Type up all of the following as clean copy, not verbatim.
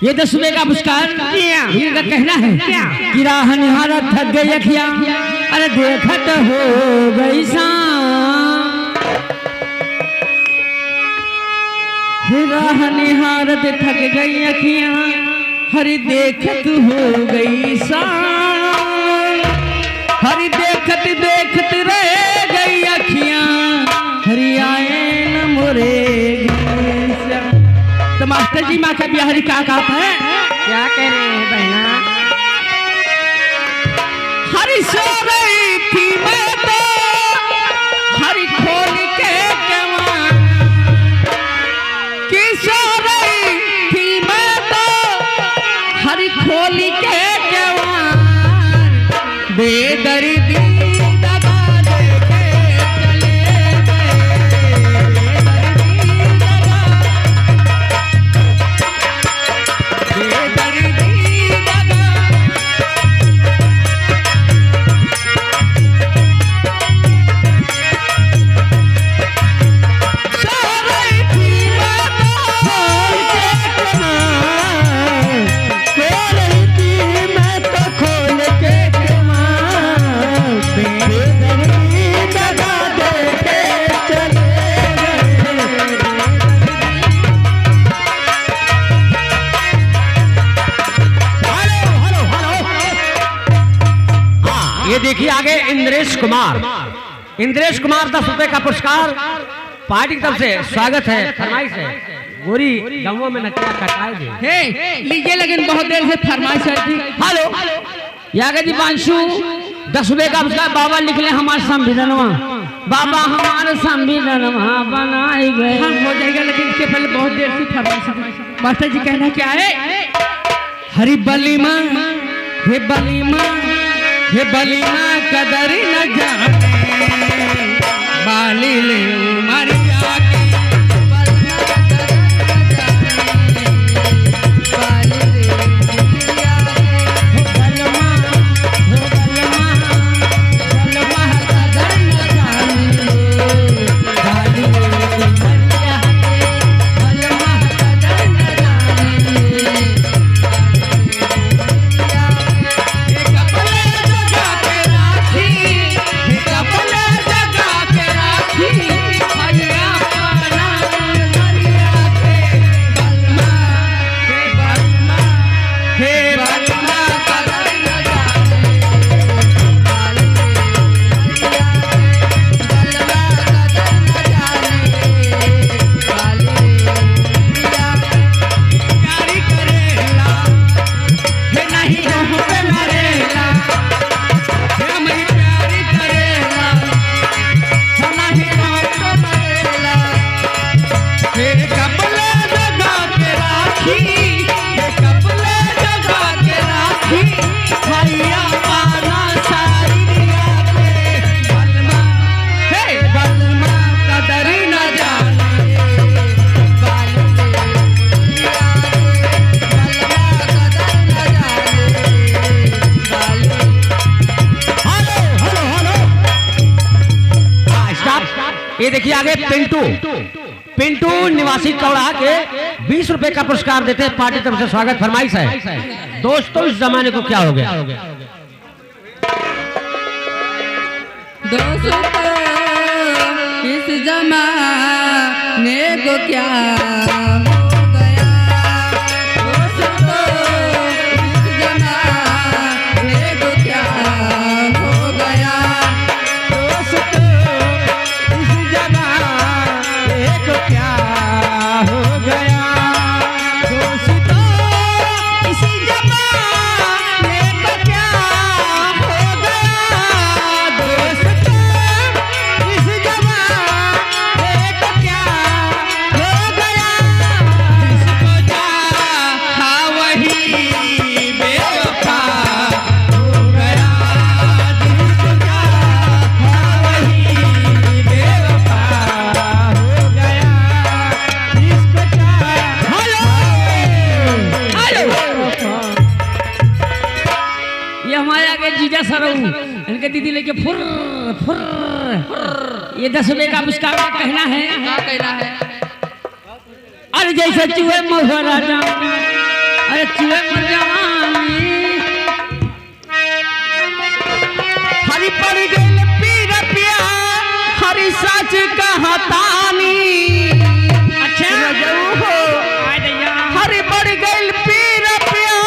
ये 10 रुपए का पुरस्कार इनका कहना है कि राह निहारत थक गई अखियां, अरे देखत हो गई राह निहारत थक गई अखियां, हरी देखत हो गई हरी देखत देखत रह गई अखियां, हरी आए न मोरे। तो मास्टर जी माँ का बिहारी क्या कहता है? क्या कह रहे हैं बहना? हरी सो रही थी मैं तो हरी खोल के केवान, कि सो रही थी मैं तो हरी खोल के केवान, बेदर्दी देखिए आगे इंद्रेश कुमार 10 रुपए का पुरस्कार पार्टी की तरफ से स्वागत है। फरमाइश है गोरी गाँवों में नकिया कटाए दे लीजिए, लेकिन बहुत देर से फरमाइश थी। हेलो यागा जी बांशु 10 रुपए का पुरस्कार बाबा निकले हमारे संविधानवा, बाबा हमारे संविधानवा बनाए गए। हाँ हो जाएगा, लेकिन इसके पहले बहुत देर से फरमाइश। मास्टर जी कहना क्या है? हरी बलीमा हे बलीमा हे बलीमा कदर न जाने, बाली ले उमरिया के बलीमा कदर न जाने, बाली ले उमरिया के बलमा कदर न जाने, बाली ले उमरिया के बलमा कदर न जाने। ये देखिए आगे पिंटू निवासी कौड़ा के 20 रुपए का पुरस्कार देते हैं पार्टी तरफ से स्वागत। फरमाइश है दोस्तों इस जमाने को क्या हो गया? दोस्तों इस जमाने को क्या जमा गिनती लेके फुर फुर, ये 10 रुपए का पुरस्कार का कहना है। क्या कहना है? अरे जैसे चूहे मोहरा जा, अरे चूहे मर जवानी, हरी पड़ गई पीर पिया, हरी सच कहतानी। अच्छा हरी पड़ गई पीर पिया,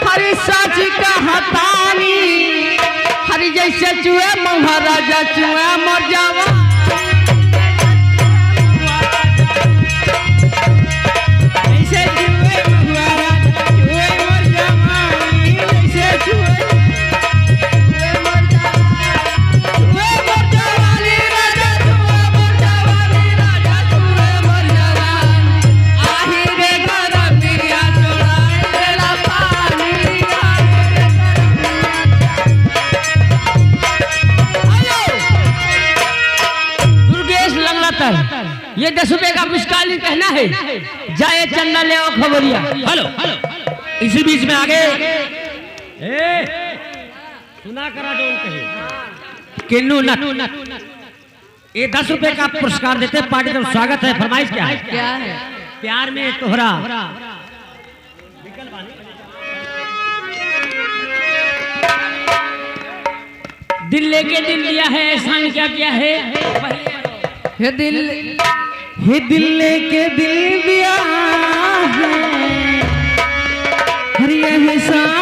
हरी सच कहतानी, हरी जैसे चूहे मोहरा जा, चूहे मर जवानी। ये 10 रुपए का पुरस्कार कहना है। जाए चंदा ले आओ खबरिया। हेलो इसी बीच में आगे सुना करा जो कहे किन्नू नट, ये 10 रुपए का पुरस्कार देते पार्टी का स्वागत है। फरमाइश क्या है? क्या है? प्यार में तोहरा दिल लेके दिल लिया है, एहसान क्या क्या है? हे दिल, हे दिल लेके दिल दिया है, हर एहसान